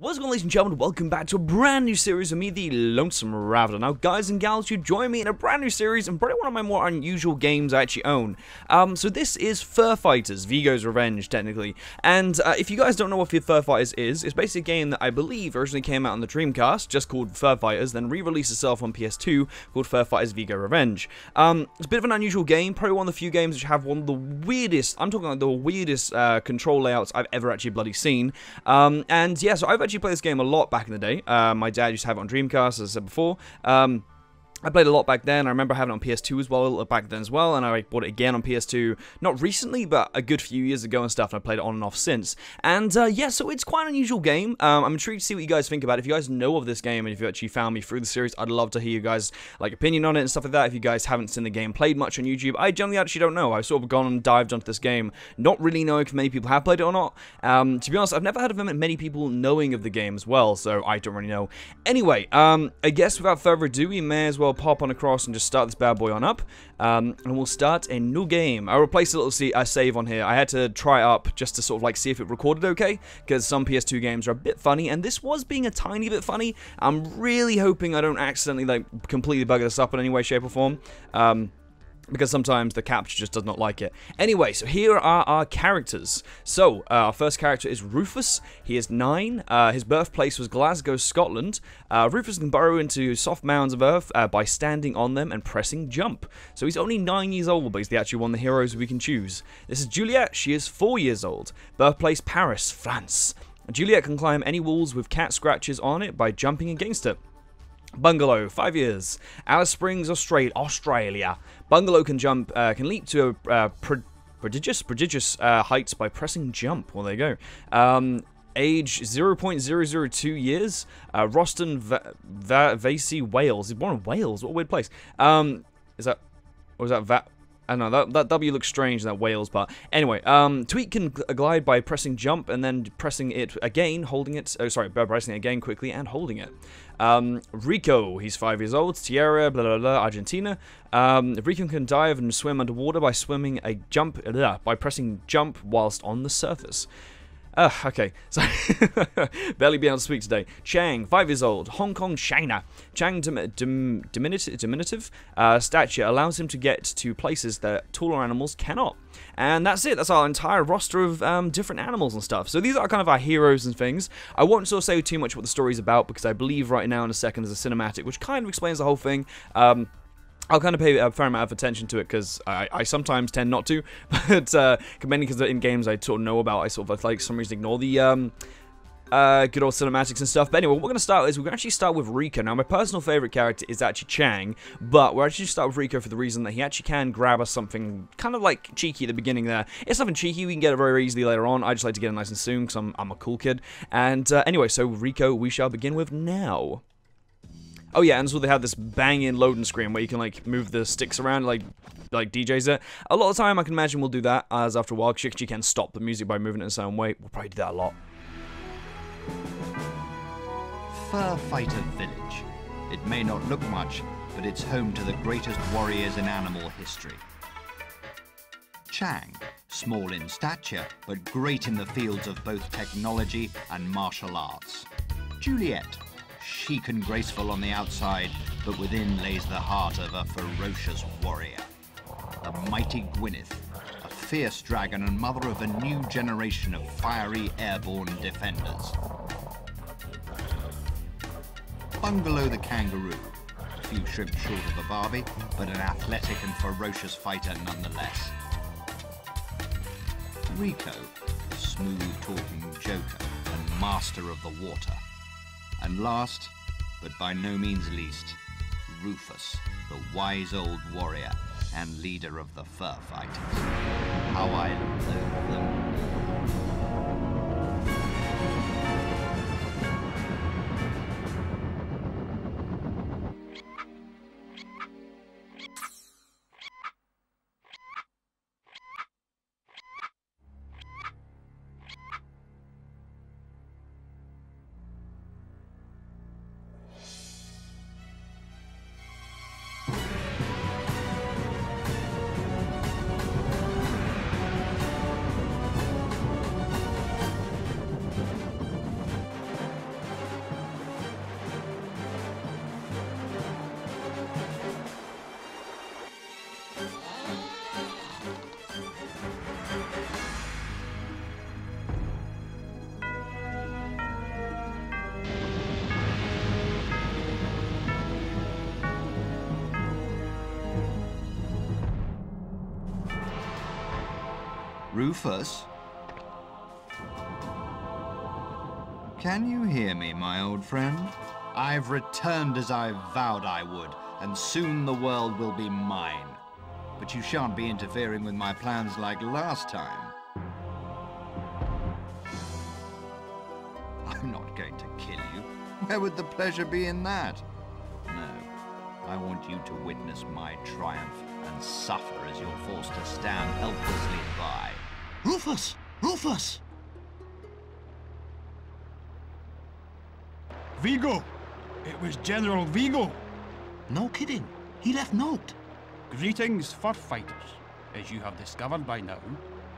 What's going on, ladies and gentlemen? Welcome back to a brand new series of me, TheLonesomeRavidor. Now, guys and gals, you join me in a brand new series and probably one of my more unusual games I actually own. So this is Fur Fighters, Viggo's Revenge, technically. And if you guys don't know what Fur Fighters is, it's basically a game that I believe originally came out on the Dreamcast, just called Fur Fighters, then re-released itself on PS2, called Fur Fighters Viggo Revenge. It's a bit of an unusual game, probably one of the few games which have one of the weirdest, I'm talking like the weirdest control layouts I've ever actually bloody seen. And yeah, so I've actually played this game a lot back in the day. My dad used to have it on Dreamcast, as I said before. I played a lot back then. I remember having it on PS2 as well back then as well, and I bought it again on PS2, not recently, but a good few years ago and stuff, and I've played it on and off since. And yeah, so it's quite an unusual game. I'm intrigued to see what you guys think about it. If you guys know of this game, and if you actually found me through the series, I'd love to hear you guys, like, opinion on it and stuff like that. If you guys haven't seen the game played much on YouTube, I generally actually don't know. I've sort of gone and dived onto this game, not really knowing if many people have played it or not. To be honest, I've never heard of many people knowing of the game as well, so I don't really know. Anyway, I guess without further ado, we may as well pop on across and just start this bad boy on up, and we'll start a new game. I replaced a little save on here. I had to try it up just to sort of like see if it recorded okay, because some PS2 games are a bit funny, and this was being a tiny bit funny. I'm really hoping I don't accidentally like completely bugger this up in any way, shape, or form. Because sometimes the capture just does not like it. Anyway, so here are our characters. So, our first character is Rufus. He is 9. His birthplace was Glasgow, Scotland. Rufus can burrow into soft mounds of earth by standing on them and pressing jump. So he's only 9 years old, but he's actually one of the heroes we can choose. This is Juliet. She is 4 years old. Birthplace Paris, France. Juliet can climb any walls with cat scratches on it by jumping against it. Bungalow, 5 years. Alice Springs, Australia. Bungalow can leap to prodigious heights by pressing jump. Well, there you go. Age 0.002 years. Roston, Vasey, Wales. He's born in Wales. What a weird place. Is that, or is that I don't know, that W looks strange in that Wales part. Anyway, Tweet can glide by pressing jump and then pressing it again, holding it. Oh, sorry, pressing it again quickly and holding it. Rico, he's 5 years old. Tierra, blah, blah, blah, Argentina. Rico can dive and swim underwater by by pressing jump whilst on the surface. Okay, so barely be able to speak today. Chang, 5 years old, Hong Kong, China. Chang, diminutive stature allows him to get to places that taller animals cannot. And that's it. That's our entire roster of different animals and stuff. So these are kind of our heroes and things. I won't sort of say too much what the story's about, because I believe right now in a second there's a cinematic which kind of explains the whole thing. I'll kind of pay a fair amount of attention to it, because I sometimes tend not to, but mainly because in games I sort of know about, I sort of like for some reason ignore the good old cinematics and stuff. But anyway, what we're going to start is we're going to actually start with Rico. Now, my personal favorite character is actually Chang, but we're actually start with Rico for the reason that he actually can grab us something kind of like cheeky at the beginning there. It's nothing cheeky, we can get it very easily later on. I just like to get it nice and soon, because I'm a cool kid. And anyway, so Rico we shall begin with now. Oh yeah, and so they have this banging loading screen where you can like move the sticks around like DJs it. A lot of the time I can imagine we'll do that, as after a while, because you can stop the music by moving it in a certain way. We'll probably do that a lot. Fur Fighter Village. It may not look much, but it's home to the greatest warriors in animal history. Chang, small in stature, but great in the fields of both technology and martial arts. Juliet, chic and graceful on the outside, but within lays the heart of a ferocious warrior. The mighty Gwyneth, a fierce dragon and mother of a new generation of fiery airborne defenders. Bungalow the kangaroo, a few shrimp short of a Barbie, but an athletic and ferocious fighter nonetheless. Rico, a smooth-talking joker and master of the water. And last, but by no means least, Rufus, the wise old warrior and leader of the Fur Fighters. How I loathe them. Rufus? Can you hear me, my old friend? I've returned as I vowed I would, and soon the world will be mine. But you shan't be interfering with my plans like last time. I'm not going to kill you. Where would the pleasure be in that? No, I want you to witness my triumph and suffer as you're forced to stand helplessly by. Rufus! Rufus! Viggo! It was General Viggo! No kidding. He left note. Greetings, fur fighters. As you have discovered by now,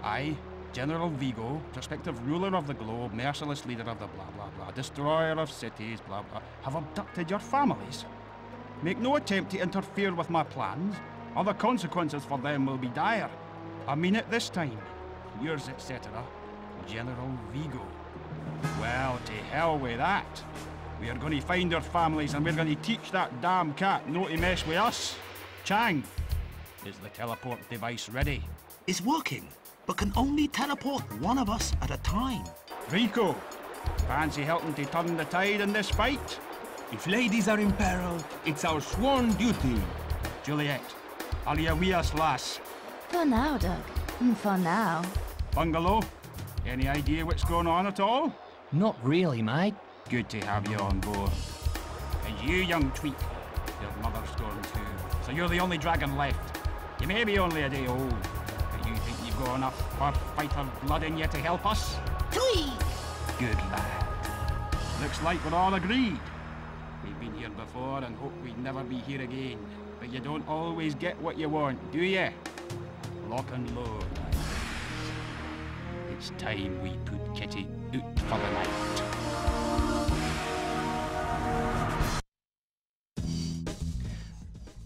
I, General Viggo, prospective ruler of the globe, merciless leader of the blah blah blah, destroyer of cities, blah blah, have abducted your families. Make no attempt to interfere with my plans, or the consequences for them will be dire. I mean it this time. Yours, etc., General Viggo. Well, to hell with that. We are going to find our families and we're going to teach that damn cat not to mess with us. Chang, is the teleport device ready? It's working, but can only teleport one of us at a time. Rico, fancy helping to turn the tide in this fight? If ladies are in peril, it's our sworn duty. Juliet, are you with us, lass? For now, Doug. For now. Bungalow, any idea what's going on at all? Not really, mate. Good to have you on board. And you, young tweak, your mother's gone too, so you're the only dragon left. You may be only a day old, but you think you've got enough fur fighter blood in you to help us? Three! Good lad. Looks like we're all agreed. We've been here before and hope we'd never be here again, but you don't always get what you want, do you? Lock and load. It's time we put Kitty out for the night.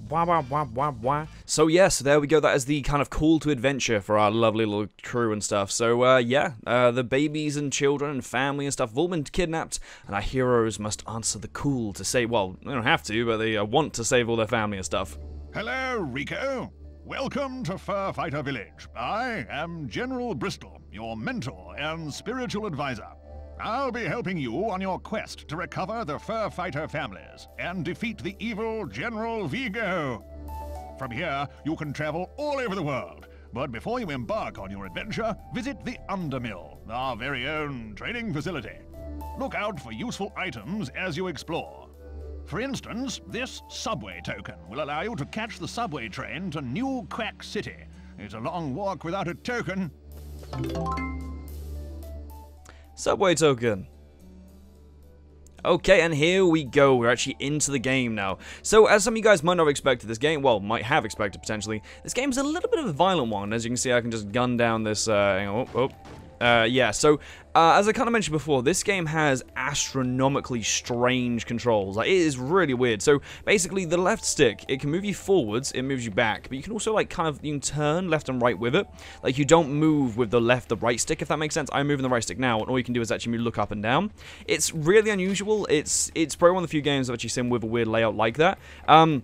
Wah, wah, wah, wah, wah. So yes, there we go. That is the kind of call to adventure for our lovely little crew and stuff. So yeah, the babies and children and family and stuff have all been kidnapped, and our heroes must answer the call to save. Well, they don't have to, but they want to save all their family and stuff. Hello, Rico. Welcome to Fur Fighter Village. I am General Bristol, your mentor and spiritual advisor. I'll be helping you on your quest to recover the Fur Fighter families and defeat the evil General Viggo. From here, you can travel all over the world, but before you embark on your adventure, visit the Undermill, our very own training facility. Look out for useful items as you explore. For instance, this subway token will allow you to catch the subway train to New Quack City. It's a long walk without a token. Subway token. Okay, and here we go. We're actually into the game now. So, as some of you guys might not have expected, this game, well, might have expected potentially, this game's a little bit of a violent one. As you can see, I can just gun down this, yeah, so, as I kind of mentioned before, this game has astronomically strange controls. Like, it is really weird. So, basically, the left stick, it can move you forwards, it moves you back, but you can also, like, you can turn left and right with it. Like, you don't move with the right stick, if that makes sense. I'm moving the right stick now, and all you can do is actually look up and down. It's really unusual. It's probably one of the few games I've actually seen with a weird layout like that. Other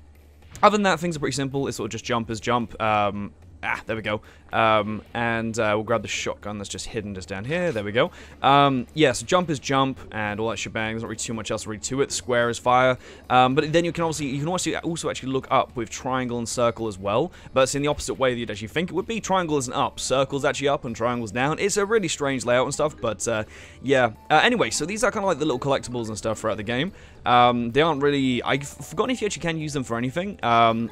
than that, things are pretty simple. It's sort of just jump as jump. There we go. We'll grab the shotgun that's just hidden just down here. There we go. Yeah, so jump is jump and all that shebang. There's not really too much else really to it. Square is fire. But then you can also actually look up with triangle and circle as well. But it's in the opposite way that you'd actually think it would be. Triangle is an up, circle's actually up, and triangle's down. It's a really strange layout and stuff, but yeah. Anyway, so these are kind of like the little collectibles and stuff throughout the game. They aren't really... I've forgotten if you actually can use them for anything.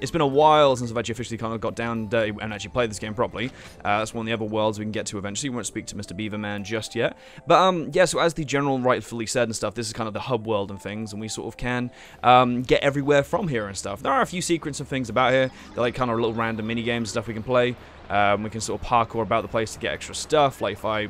It's been a while since I've actually officially kind of got down dirty and actually played this game properly. That's one of the other worlds we can get to eventually. We won't speak to Mr. Beaverman just yet. But, yeah, so as the general rightfully said and stuff, this is kind of the hub world and things, and we sort of can get everywhere from here and stuff. There are a few secrets and things about here. They're like kind of little random mini-games and stuff we can play. We can sort of parkour about the place to get extra stuff. Like if I...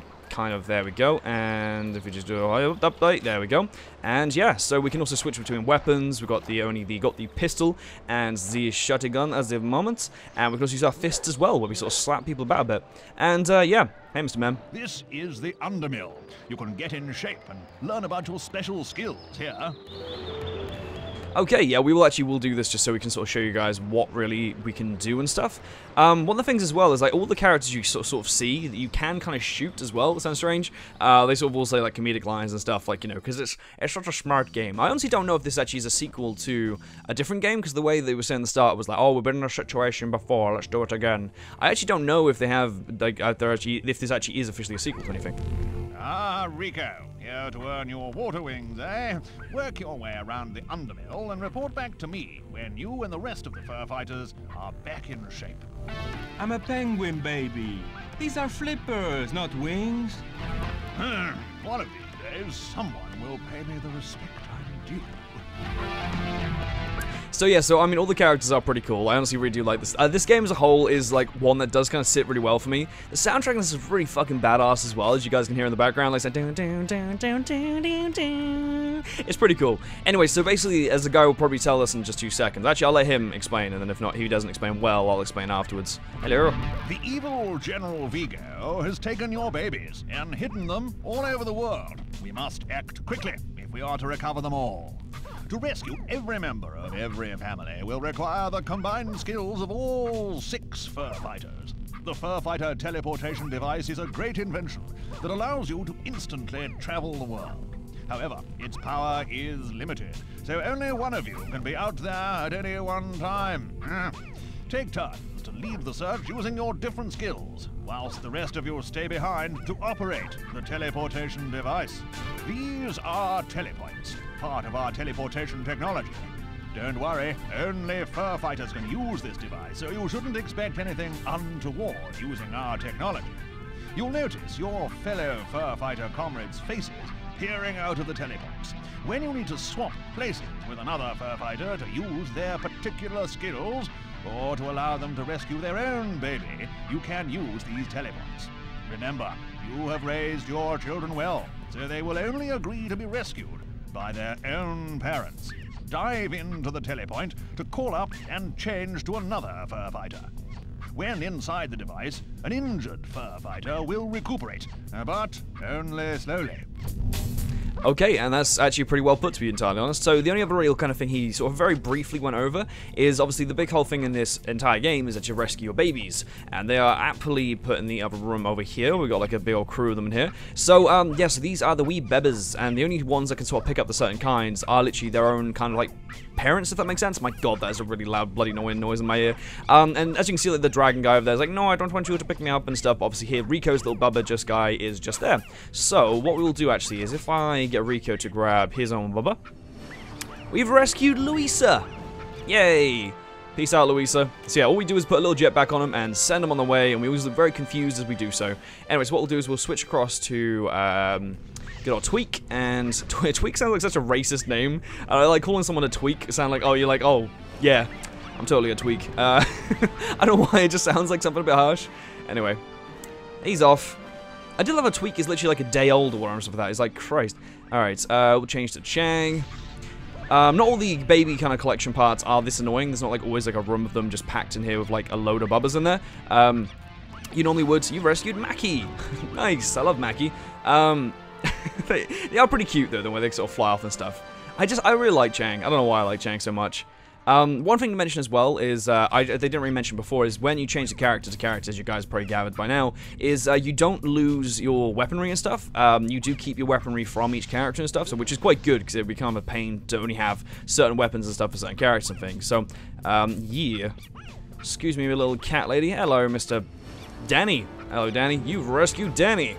there we go, and if we just do a update, there we go, and yeah, so we can also switch between weapons. We've got the pistol and the shotgun as the moment, and we can also use our fists as well, where we sort of slap people about a bit. And yeah, hey Mr. Man. This is the Undermill. You can get in shape and learn about your special skills here. Okay, yeah, we will do this just so we can sort of show you guys what really we can do and stuff. One of the things as well is, like, all the characters you sort of see that you can kind of shoot as well. That sounds strange. They sort of all say, like, comedic lines and stuff, like, you know, because it's such a smart game. I honestly don't know if this actually is a sequel to a different game, because the way they were saying at the start was like, oh, we've been in a situation before, let's do it again. I actually don't know if they have, like, if this actually is officially a sequel to anything. Ah, Rico, here to earn your water wings, eh? Work your way around the undermill and report back to me when you and the rest of the fur fighters are back in shape. I'm a penguin, baby. These are flippers, not wings. One of these days, someone will pay me the respect I'm due. So yeah, so I mean, all the characters are pretty cool. I honestly really do like this. This game as a whole is like one that does kind of sit really well for me. The soundtrack on this is really fucking badass as well, as you guys can hear in the background, like dun, dun, dun, dun, dun, dun, dun. It's pretty cool. Anyway, so basically, as the guy will probably tell us in just 2 seconds. Actually, I'll let him explain, and then if not, he doesn't explain well, I'll explain afterwards. Hello. The evil General Viggo has taken your babies and hidden them all over the world. We must act quickly if we are to recover them all. To rescue every member of every family will require the combined skills of all 6 fur fighters. The fur fighter teleportation device is a great invention that allows you to instantly travel the world. However, its power is limited, so only one of you can be out there at any one time. Take turns to lead the search using your different skills, whilst the rest of you stay behind to operate the teleportation device. These are telepoints, part of our teleportation technology. Don't worry, only fur fighters can use this device, so you shouldn't expect anything untoward using our technology. You'll notice your fellow fur fighter comrades' faces peering out of the telepoints. When you need to swap places with another fur fighter to use their particular skills, or to allow them to rescue their own baby, you can use these telepoints. Remember, you have raised your children well, so they will only agree to be rescued by their own parents. Dive into the telepoint to call up and change to another fur fighter. When inside the device, an injured fur fighter will recuperate, but only slowly. Okay, and that's actually pretty well put, to be entirely honest. So the only other real kind of thing he sort of very briefly went over is obviously the big whole thing in this entire game is that you rescue your babies, and they are aptly put in the other room over here. We've got like a big old crew of them in here. So yeah, so these are the wee bewbs, and the only ones that can sort of pick up the certain kinds are literally their own kind of like parents, if that makes sense. My god, that is a really loud bloody noise in my ear. And as you can see, like the dragon guy over there is like, no, I don't want you to pick me up and stuff. Obviously here, Rico's little bubba guy is just there. So what we will do actually is if I get Rico to grab his own bubba, we've rescued Louisa. Yay! Peace out, Louisa. So yeah, all we do is put a little jetpack on him and send him on the way, and we always look very confused as we do so. Anyways, what we'll do is we'll switch across to good old Tweak, and Tweak sounds like such a racist name. I like calling someone a Tweak. Sound like, oh, you're like, oh, yeah, I'm totally a Tweak. I don't know why, it just sounds like something a bit harsh. Anyway, he's off. I did love a Tweak is literally like a day old or whatever stuff like that. It's like, Christ. Alright, we'll change to Chang. Not all the baby kind of collection parts are this annoying. There's not like always like a room of them just packed in here with like a load of bubbas in there. You normally would. So you rescued Mackie. Nice, I love Mackie. They are pretty cute though, the way they sort of fly off and stuff. I really like Chang. I don't know why I like Chang so much. One thing to mention as well is, they didn't really mention before, is when you change the character to characters, you guys probably gathered by now, is you don't lose your weaponry and stuff. You do keep your weaponry from each character and stuff, so which is quite good, because it would become a pain to only have certain weapons and stuff for certain characters and things. So, yeah. Excuse me, little cat lady. Hello, Mr. Danny. Hello, Danny. You've rescued Danny.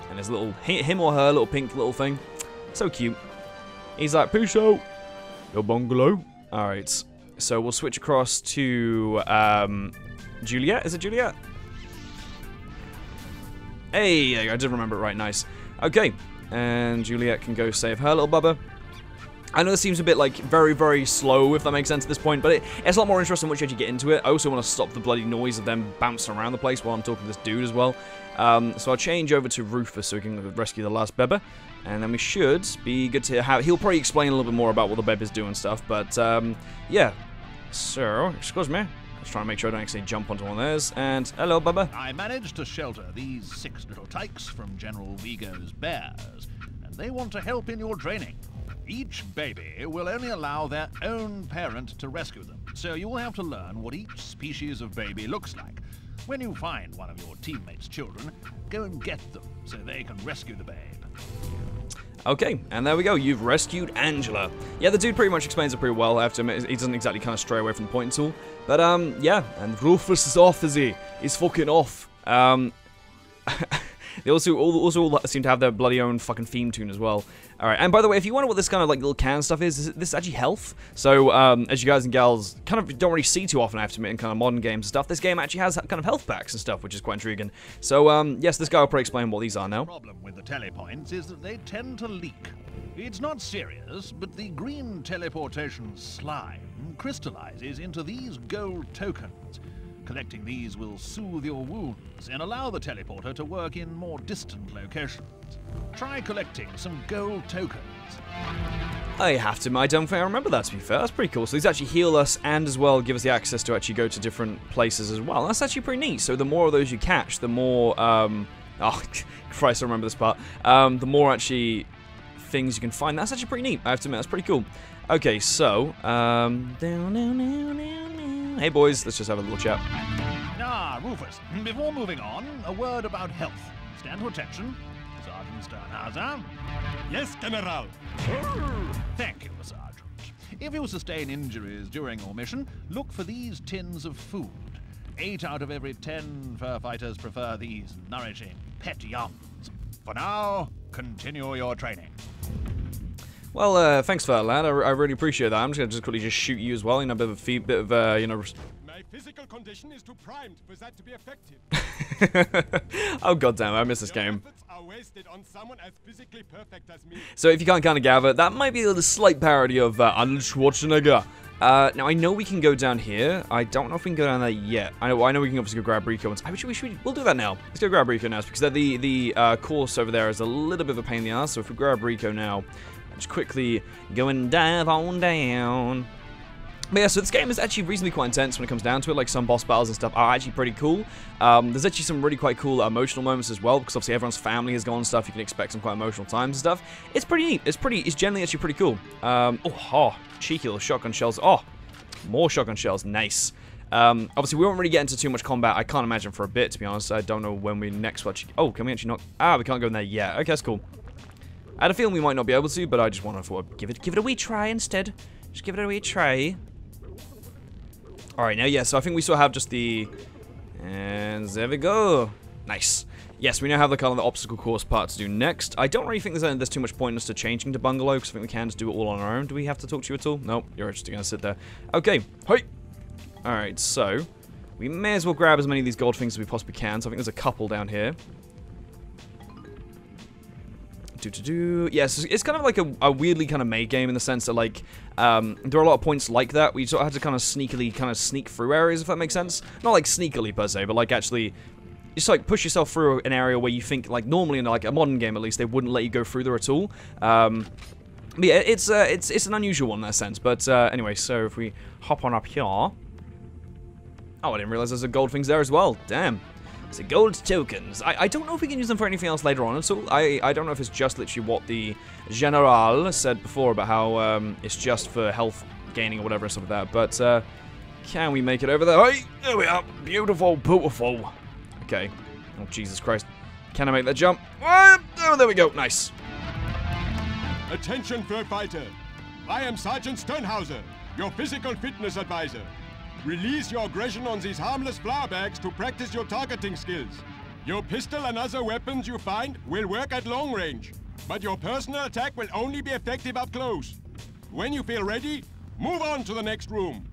And his little, him or her little pink little thing. So cute. He's like, peace out, your bungalow. Alright, so we'll switch across to, Juliet? Is it Juliet? Hey, I did remember it right, nice. Okay, and Juliet can go save her little bubba. I know this seems a bit, like, very, very slow, if that makes sense at this point, but it's a lot more interesting once you actually get into it. I also want to stop the bloody noise of them bouncing around the place while I'm talking to this dude as well. So I'll change over to Rufus so we can rescue the last bubba. And then we should be good to have... He'll probably explain a little bit more about what the bubba's do and stuff, but, yeah. So, excuse me. Let's try and make sure I don't actually jump onto one of theirs. And, hello, bubba. I managed to shelter these 6 little tykes from General Viggo's bears, and they want to help in your training. Each baby will only allow their own parent to rescue them, so you will have to learn what each species of baby looks like. When you find one of your teammates' children, go and get them so they can rescue the babe. Okay, and there we go. You've rescued Angela. Yeah, the dude pretty much explains it pretty well. I have to admit, he doesn't exactly kind of stray away from the point at all. But, yeah, and Rufus is off, is he? He's fucking off. They also all seem to have their bloody own fucking theme tune as well. Alright, and by the way, if you wonder what this kind of like little can stuff is, this is actually health. So, as you guys and gals kind of don't really see too often, I have to admit, in kind of modern games and stuff, this game actually has kind of health packs and stuff, which is quite intriguing. So, yes, this guy will probably explain what these are now. The problem with the telepoints is that they tend to leak. It's not serious, but the green teleportation slime crystallizes into these gold tokens. Collecting these will soothe your wounds and allow the teleporter to work in more distant locations. Try collecting some gold tokens. I have to, I don't think I remember that, to be fair. That's pretty cool. So these actually heal us and as well give us the access to actually go to different places as well. That's actually pretty neat. So the more of those you catch, the more, oh, Christ, I remember this part. The more actually things you can find. That's actually pretty neat. I have to admit, that's pretty cool. Okay, so, hey boys, let's just have a little chat. Ah, Rufus, before moving on, a word about health. Stand to attention. Sergeant Sternhauser. Yes, General. Thank you, Sergeant. If you sustain injuries during your mission, look for these tins of food. 8 out of every 10 fur fighters prefer these nourishing pet yums. For now, continue your training. Well, thanks for that, lad. I really appreciate that. I'm just gonna quickly shoot you as well. You know, a bit of you know. My physical condition is too primed for that to be effective. Oh goddamn, I miss this game. Efforts are wasted on someone as physically perfect as me. So if you can't kind of gather, that might be a slight parody of Arnold Schwarzenegger. Now I know we can go down here. I don't know if we can go down there yet. I know we can obviously go grab Rico. We'll do that now. Let's go grab Rico now because the course over there is a little bit of a pain in the ass. So if we grab Rico now. Just quickly go and dive on down. But yeah, so this game is actually reasonably quite intense when it comes down to it. Like, some boss battles and stuff are actually pretty cool. There's actually some really quite cool emotional moments as well, because obviously everyone's family has gone and stuff. You can expect some quite emotional times and stuff. It's pretty neat. It's generally actually pretty cool. Cheeky little shotgun shells. Oh, more shotgun shells. Nice. Obviously, we won't really get into too much combat. I can't imagine for a bit, to be honest. I don't know when we next watch. Oh, can we actually not? Ah, we can't go in there yet. Okay, that's cool. I had a feeling we might not be able to, but I just want to give it a wee try instead. Just give it a wee try. Alright, now, yeah, so I think we still have just the... And there we go. Nice. Yes, we now have the kind of the obstacle course part to do next. I don't really think there's too much point in us to changing to bungalow, because I think we can just do it all on our own. Do we have to talk to you at all? Nope, you're just going to sit there. Okay, hey! Alright, so... We may as well grab as many of these gold things as we possibly can, so I think there's a couple down here. Yes, it's kind of like a weirdly kind of made game in the sense that, like, there are a lot of points like that where you sort of have to kind of sneakily sneak through areas, if that makes sense. Not like sneakily per se, but like actually just like push yourself through an area where you think, like, normally in like a modern game at least, they wouldn't let you go through there at all. But yeah, it's an unusual one in that sense. But anyway, so if we hop on up here. Oh, I didn't realize there's a gold things there as well. Damn. So gold tokens. I don't know if we can use them for anything else later on at all. I don't know if it's just literally what the General said before about how it's just for health gaining or whatever, stuff like that. But can we make it over there? Hey, there we are. Beautiful, beautiful. Okay. Oh, Jesus Christ. Can I make that jump? Oh, there we go. Nice. Attention, fur fighter. I am Sergeant Sternhauser, your physical fitness advisor. Release your aggression on these harmless flour bags to practice your targeting skills. Your pistol and other weapons you find will work at long range, but your personal attack will only be effective up close. When you feel ready, move on to the next room.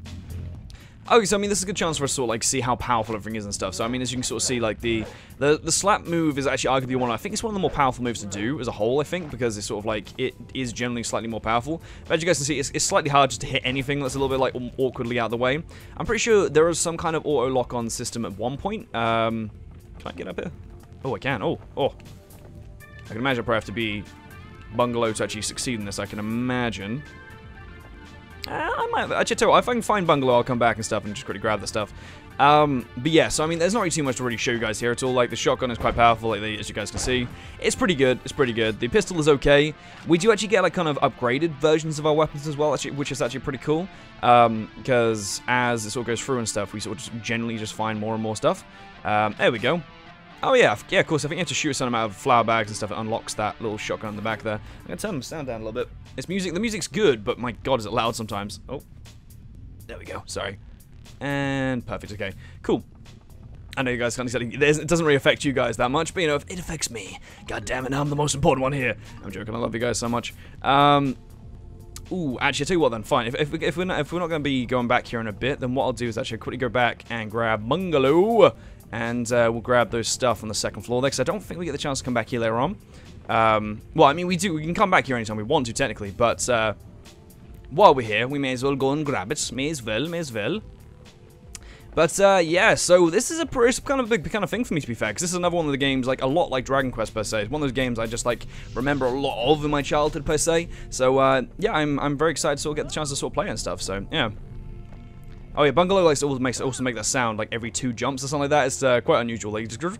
Okay, so I mean, this is a good chance for us to sort of, like, see how powerful everything is and stuff. So I mean, as you can sort of see, like, the slap move is actually arguably one. I think it's one of the more powerful moves to do as a whole. I think because it's sort of like it is generally slightly more powerful. But as you guys can see, it's slightly hard just to hit anything that's a little bit like awkwardly out of the way. I'm pretty sure there is some kind of auto lock on system at one point. Can I get up here? Oh, I can. Oh. I can imagine I probably have to be bungalow to actually succeed in this. I can imagine. I might actually tell you what, if I can find Bungalow, I'll come back and stuff and just quickly grab the stuff. But yeah, so I mean, there's not really too much to really show you guys here at all. Like, the shotgun is quite powerful, like, as you guys can see. It's pretty good. It's pretty good. The pistol is okay. We do actually get, like, kind of upgraded versions of our weapons as well, actually, which is actually pretty cool. Because as it sort of goes through and stuff, we sort of just generally just find more and more stuff. There we go. Oh yeah, of course, I think you have to shoot a certain amount of flour bags and stuff. It unlocks that little shotgun in the back there. I'm going to turn the sound down a little bit. The music's good, but my god, is it loud sometimes. Oh, there we go, sorry. And perfect, okay, cool. I know you guys can't see it doesn't really affect you guys that much, but you know, it affects me. God damn it, I'm the most important one here. I'm joking, I love you guys so much. Ooh, actually, I'll tell you what then, fine. If we're not going to be going back here in a bit, then what I'll do is actually quickly go back and grab Bungalow. And we'll grab those stuff on the second floor there, because I don't think we get the chance to come back here later on. Well, I mean, we can come back here anytime we want to, technically, but while we're here, we may as well go and grab it. May as well. But, yeah, so this is a kind of big kind of thing for me, to be fair, because this is another one of the games, like, a lot like Dragon Quest, per se. It's one of those games I just, like, remember a lot of in my childhood, per se. So, yeah, I'm very excited to sort of get the chance to sort of play and stuff, so, yeah. Oh yeah, Bungalow likes to also make that sound like every 2 jumps or something like that. It's quite unusual. Like, just goes,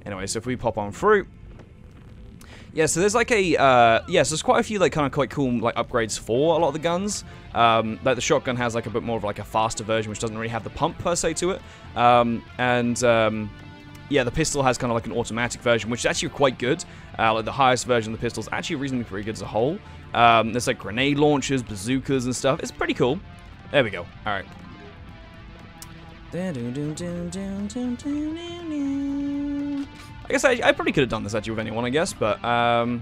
anyway, so if we pop on through, yeah. So there's like a so there's quite a few like kind of quite cool like upgrades for a lot of the guns. Like the shotgun has like a bit more of like a faster version, which doesn't really have the pump per se to it. Yeah, the pistol has kind of like an automatic version, which is actually quite good. Like the highest version of the pistol is actually reasonably pretty good as a whole. There's like grenade launchers, bazookas and stuff. It's pretty cool. There we go. All right. I guess I probably could have done this actually with anyone, I guess, but I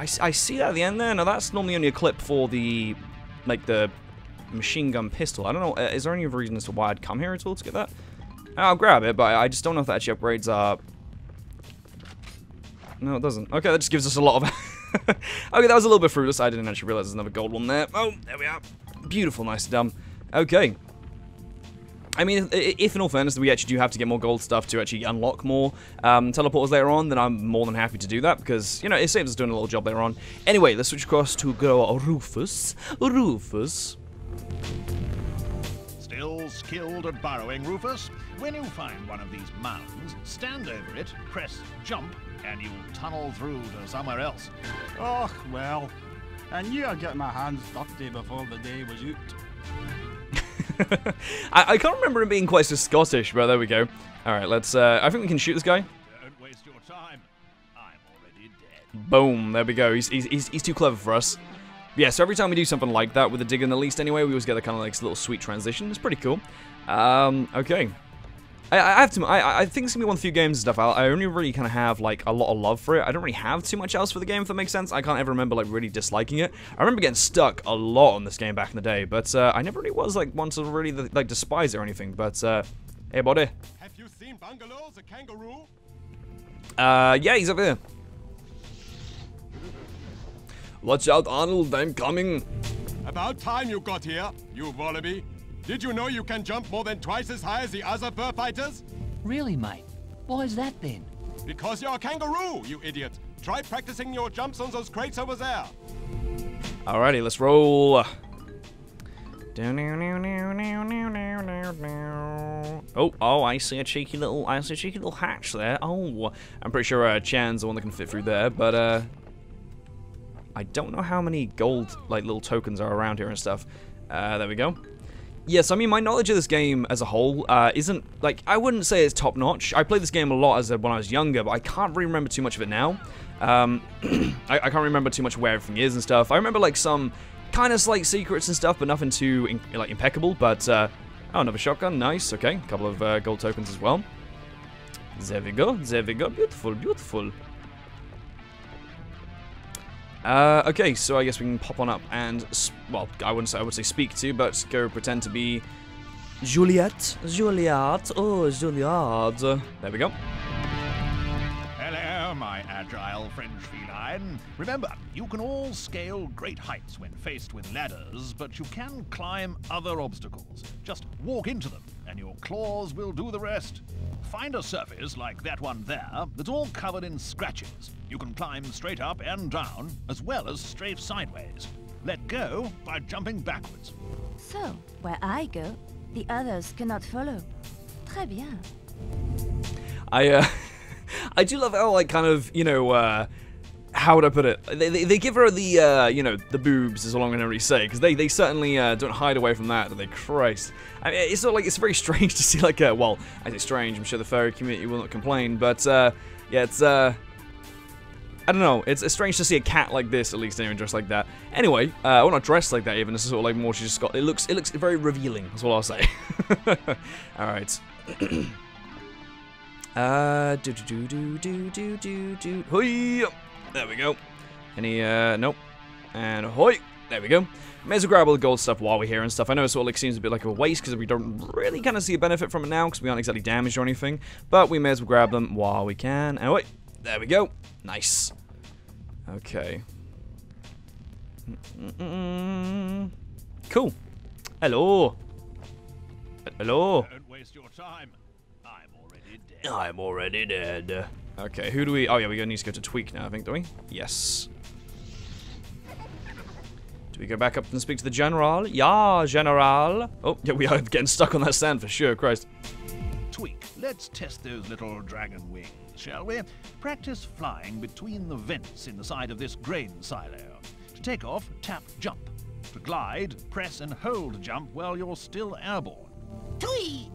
see that at the end there. Now that's normally only a clip for the like the machine gun pistol. I don't know. Is there any other reason as to why I'd come here at all to get that? I'll grab it, but I just don't know if that actually upgrades our... No, it doesn't. Okay, that just gives us a lot of... Okay, that was a little bit fruitless. I didn't actually realize there's another gold one there. Oh, there we are. Beautiful, nice and dumb. Okay. I mean, if in all fairness, we actually do have to get more gold stuff to actually unlock more teleporters later on, then I'm more than happy to do that, because, you know, it saves us doing a little job later on. Anyway, let's switch across to go Rufus. Still skilled at burrowing, Rufus? When you find one of these mounds, stand over it, press jump, and you'll tunnel through to somewhere else. Oh, well, I knew I'd get my hands dirty before the day was out. I can't remember him being quite so Scottish, but there we go. Alright, let's, I think we can shoot this guy. Don't waste your time. I'm already dead. Boom, there we go. He's too clever for us. Yeah, so every time we do something like that with the dig in the least anyway, we always get a kind of like little sweet transition. It's pretty cool. Okay. I have to. I think it's gonna be one of the few games and stuff. I only really kind of have like a lot of love for it. I don't really have too much else for the game, if that makes sense. I can't ever remember like really disliking it. I remember getting stuck a lot on this game back in the day, but I never really was like one to really like despise it or anything. But hey, buddy. Have you seen Bungalow, the kangaroo? Yeah, he's over there. Watch out, Arnold, I'm coming. About time you got here, you wallaby. Did you know you can jump more than twice as high as the other fur fighters? Really, mate? Why is that then? Because you're a kangaroo, you idiot. Try practicing your jumps on those crates over there. Alrighty, let's roll. Oh, I see a cheeky little hatch there. Oh, I'm pretty sure Chan's the one that can fit through there, but I don't know how many gold like little tokens are around here and stuff. There we go. Yes, I mean, my knowledge of this game as a whole isn't, like, I wouldn't say it's top-notch. I played this game a lot when I was younger, but I can't really remember too much of it now. I can't remember too much of where everything is and stuff. I remember, like, some kind of slight secrets and stuff, but nothing too, like, impeccable. But, oh, another shotgun, nice, okay. A couple of gold tokens as well. There we go, beautiful, beautiful. Okay, so I guess we can pop on up and, well, I would say speak to, but go pretend to be Juliet. Oh, Juliet. There we go. Hello, my agile French feline. Remember, you can all scale great heights when faced with ladders, but you can climb other obstacles. Just walk into them, and your claws will do the rest. Find a surface like that one there that's all covered in scratches. You can climb straight up and down, as well as strafe sideways. let go by jumping backwards. So, where I go, the others cannot follow. Très bien. I do love how, like, kind of, you know, how would I put it? They give her the, you know, the boobs is all I'm going to really say, because they certainly don't hide away from that, do they? Christ. I mean, it's not like, it's very strange to see, like, well, I say strange, I'm sure the furry community will not complain, but, yeah, it's, I don't know, it's strange to see a cat like this, at least, anyway, dressed like that. Anyway, well, not dressed like that even, it's sort of like more she's just got, it looks very revealing, that's what I'll say. Alright. Hoi! There we go. Any, nope. And hoi! There we go. May as well grab all the gold stuff while we're here and stuff. I know it sort of like seems a bit like a waste because we don't really kind of see a benefit from it now because we aren't exactly damaged or anything. But we may as well grab them while we can. And wait, there we go. Nice. Okay. Cool. Hello. Hello. Don't waste your time. I'm already dead. Okay, who do we... Oh, yeah, we need to go to Tweak now, I think, do we? Yes. Do we go back up and speak to the General? Yeah, General. Oh, yeah, we are getting stuck on that stand for sure, Christ. Tweak, let's test those little dragon wings, shall we? Practice flying between the vents in the side of this grain silo. To take off, tap jump. To glide, press and hold jump while you're still airborne. Tweak!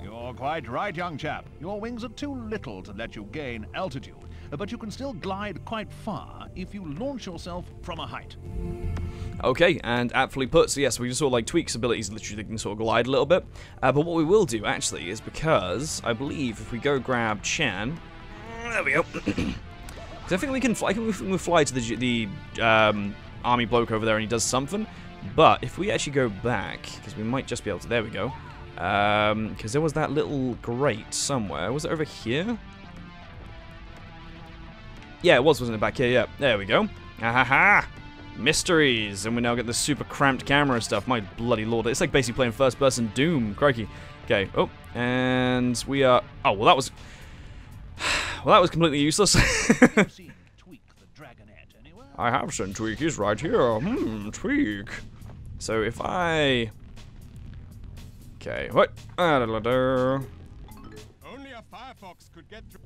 You're quite right, young chap. Your wings are too little to let you gain altitude, but you can still glide quite far if you launch yourself from a height. Okay, and aptly put, so yes, we just sort of like Tweak's abilities, literally they can sort of glide a little bit. But what we will do, actually, is because I believe if we go grab Chan, there we go. I think we can fly, we fly to the army bloke over there and he does something. But if we actually go back, because we might just be able to, there we go. Because there was that little grate somewhere. Was it over here? Yeah, it was, wasn't it, back here? Yeah, there we go. Ahaha! Mysteries! And we now get the super cramped camera stuff. My bloody lord. It's like basically playing first-person Doom. Crikey. Okay, oh, and we are... Oh, well, that was... Well, that was completely useless. I have seen Tweak. He's right here. Tweak. So if I... Okay, what? Only a Firefox could get through.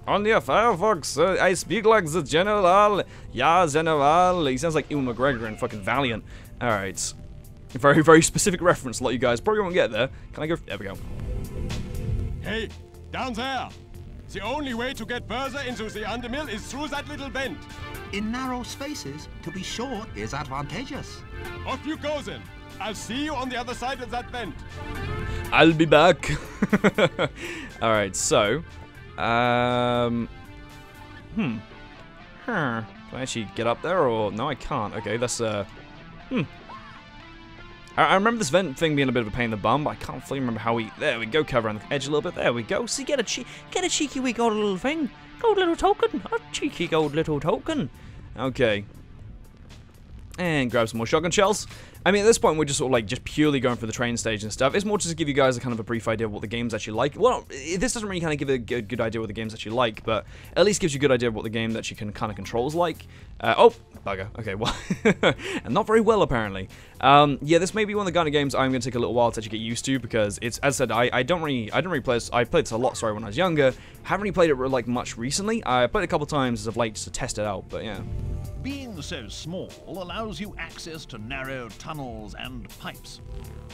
Only a Firefox. I speak like the General. Yeah, General. He sounds like Ewan McGregor in fucking Valiant. Alright. Very, very specific reference. A lot of you guys probably won't get there. Can I go? There we go. Hey, down there. The only way to get further into the undermill is through that little vent. In narrow spaces, to be short is advantageous. Off you go then. I'll see you on the other side of that vent. I'll be back. Alright, so... Can I actually get up there, or... No, I can't. Okay, that's, I remember this vent thing being a bit of a pain in the bum, but I can't fully remember how we... There we go, cover around the edge a little bit. There we go. See, get a cheeky wee gold little thing. Gold little token. A cheeky gold little token. Okay. And grab some more shotgun shells. I mean, at this point, we're just sort of like just purely going for the train stage and stuff. It's more just to give you guys a kind of a brief idea of what the game's actually like. Well, this doesn't really kind of give a good idea what the game's actually like, but at least gives you a good idea of what the game that you can kind of controls like. Oh, bugger. Okay, well, and not very well apparently. Yeah, this may be one of the kind of games I'm going to take a little while to actually get used to because it's, as I said, I don't really play this. I played this a lot, sorry, when I was younger. Haven't really played it like much recently. I played it a couple times as of late just to test it out, but yeah. Being so small allows you access to narrow tunnels and pipes.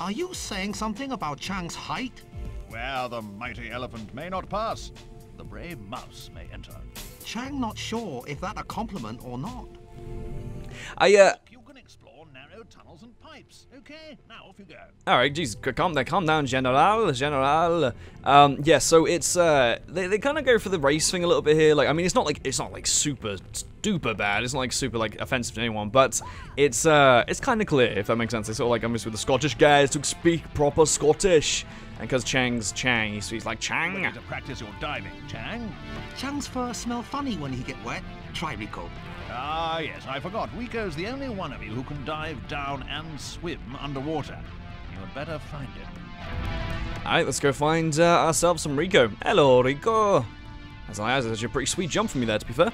Are you saying something about Chang's height? Where the mighty elephant may not pass, the brave mouse may enter. Chang not sure if that a compliment or not. You can explore narrow tunnels and pipes. Okay, now off you go. Alright, geez, calm down, General. Yeah, so it's they kind of go for the race thing a little bit here. Like, I mean, it's not like super duper bad. It's not like super like offensive to anyone, but it's kind of clear if that makes sense. It's sort of like almost with the Scottish guys to speak proper Scottish, and because Chang's Chang, he's like Chang. Ready to practice your diving, Chang? Chang's fur smell funny when he get wet. Try Rico. Ah, yes, I forgot. Rico's the only one of you who can dive down and swim underwater. You had better find him. Alright, let's go find ourselves some Rico. Hello, Rico. That's actually a pretty sweet jump from you there, to be fair.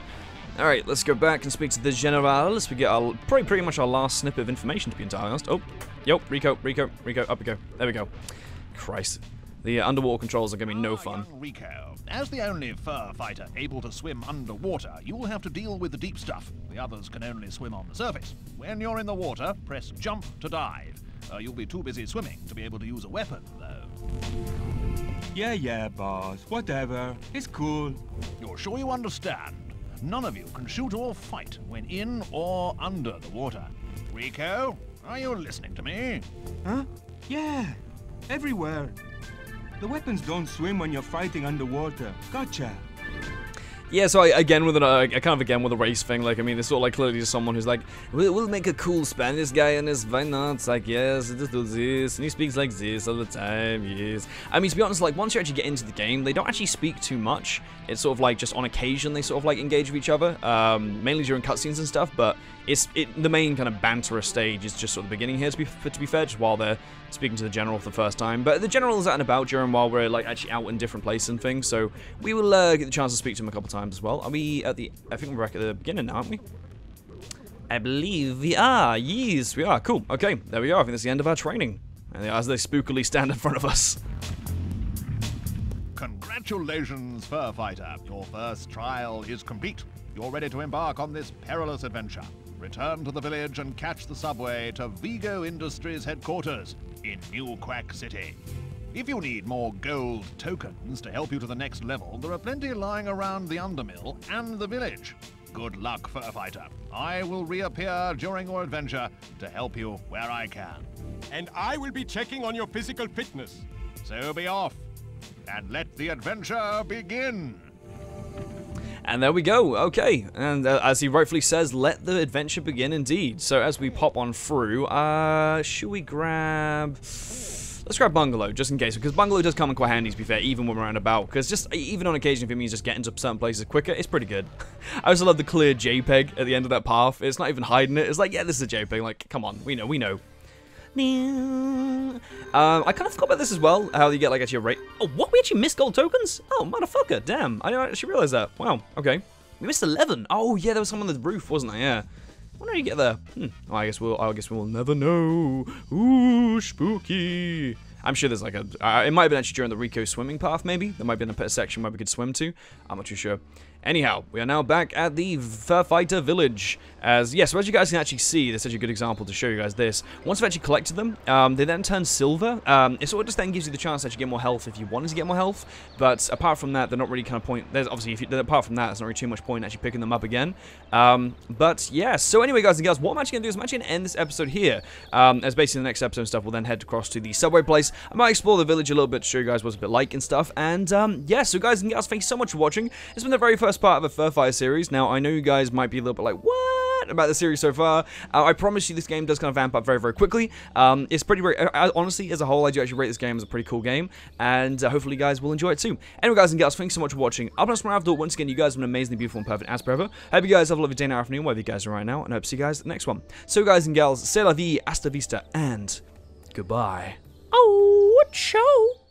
Alright, let's go back and speak to the General. Let's get our, probably pretty much our last snippet of information, to be entirely honest. Oh, yo, Rico, up we go. There we go. Christ. The underwater controls are going to be no fun. Rico, as the only fur fighter able to swim underwater, you will have to deal with the deep stuff. The others can only swim on the surface. When you're in the water, press jump to dive. You'll be too busy swimming to be able to use a weapon, though. Yeah, boss. Whatever. It's cool. You're sure you understand? None of you can shoot or fight when in or under the water. Rico, are you listening to me? Huh? Yeah. Everywhere. The weapons don't swim when you're fighting underwater. Gotcha. Yeah, so again with a race thing. Like, I mean, it's sort of like clearly just someone who's like, we'll make a cool Spanish guy and this, why not? It's like, yes, just do this, and he speaks like this all the time. Yes. I mean, to be honest, like once you actually get into the game, they don't actually speak too much. It's sort of like just on occasion they sort of like engage with each other, mainly during cutscenes and stuff. But the main kind of banterous stage is just sort of the beginning here. To be fair, just while they're speaking to the general for the first time. But the general is out and about during while we're like actually out in different places and things. So we will get the chance to speak to him a couple times as well. Are we at the? I think we're back at the beginning now, aren't we? I believe we are. Yes, we are. Cool. Okay, there we are. I think that's the end of our training. And as they spookily stand in front of us. Congratulations, Fur Fighter. Your first trial is complete. You're ready to embark on this perilous adventure. Return to the village and catch the subway to Viggo Industries headquarters in New Quack City. If you need more gold tokens to help you to the next level, there are plenty lying around the Undermill and the village. Good luck, Fur Fighter. I will reappear during your adventure to help you where I can. And I will be checking on your physical fitness. So be off, and let the adventure begin. And there we go, okay. And as he rightfully says, let the adventure begin indeed. So as we pop on through, should we grab... Let's grab Bungalow, just in case, because Bungalow does come in quite handy, to be fair, even when we're out and about, because just, even on occasion, if it means just getting to certain places quicker, it's pretty good. I also love the clear JPEG at the end of that path. It's not even hiding it. It's like, yeah, this is a JPEG, like, come on, we know. I kind of forgot about this as well, how you get, like, actually a rate. Oh, what? We actually missed gold tokens? Oh, motherfucker, damn. I didn't actually realize that. Wow, okay. We missed 11. Oh, yeah, there was some on the roof, wasn't there? Yeah. I wonder how you get there. Well, I guess we'll never know. Ooh, spooky. I'm sure there's like a... it might have been actually during the Rico swimming path, maybe. There might have been a section where we could swim to. I'm not too sure. Anyhow, we are now back at the Fur Fighter Village. So as you guys can actually see, there's such a good example to show you guys this. Once we've actually collected them, they then turn silver. It sort of just then gives you the chance to actually get more health if you wanted to get more health. But apart from that, they're not really kind of point... There's obviously, apart from that, there's not really too much point in actually picking them up again. But yeah, so anyway, guys and girls, what I'm actually going to do is I'm actually going to end this episode here. As basically the next episode and stuff, we'll then head across to the subway place. I might explore the village a little bit to show you guys what's a bit like and stuff. And yeah, so guys and girls, thank you so much for watching. It's been the very first part of a Fur Fighter series. Now, I know you guys might be a little bit like, what about the series so far? I promise you this game does kind of vamp up very, very quickly. It's pretty, honestly, as a whole, I do actually rate this game as a pretty cool game, and hopefully you guys will enjoy it too. Anyway, guys and girls, thanks so much for watching. I'm TheLonesomeRavidor. Once again, you guys have been amazingly beautiful and perfect as per ever. Hope you guys have a lovely day now, afternoon, wherever you guys are right now, and I hope to see you guys at the next one. So, guys and gals, c'est la vie, hasta vista, and goodbye. Oh, what show?